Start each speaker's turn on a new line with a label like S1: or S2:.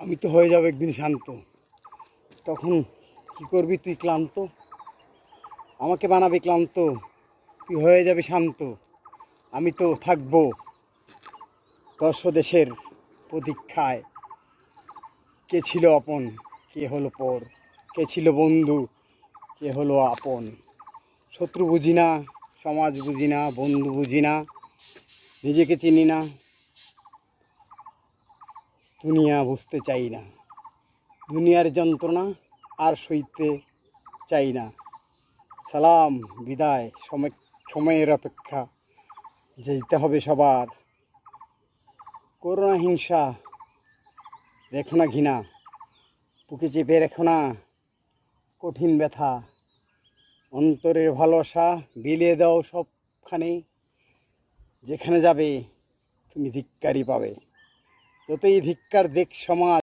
S1: আমি তো হয়ে যাব একদিন শান্ত। তখন কি করবি তুই ক্লান্ত, আমাকে বানাবি ক্লান্ত, তুই হয়ে যাবি শান্ত। আমি তো থাকবো দশ দেশের প্রতীক্ষায়। কে ছিল আপন, কে হলো পর, কে ছিল বন্ধু, কে হলো আপন। শত্রু বুঝি না, সমাজ বুঝি না, বন্ধু বুঝি না, নিজেকে চিনি না, দুনিয়া বুঝতে চাই না। দুনিয়ার যন্ত্রণা আর সইতে চাই না। সালাম, বিদায়, সময়ের অপেক্ষা, যেতে হবে সবার। করোনা হিংসা, রেখো না ঘৃণা, বুকে চেপে রেখো না কঠিন ব্যথা। অন্তরের ভালোবাসা বিলিয়ে দাও সবখানে, যেখানে যাবে তুমি ধিক্কারই পাবে। যতই ধিক্কার দেখ সমাজ,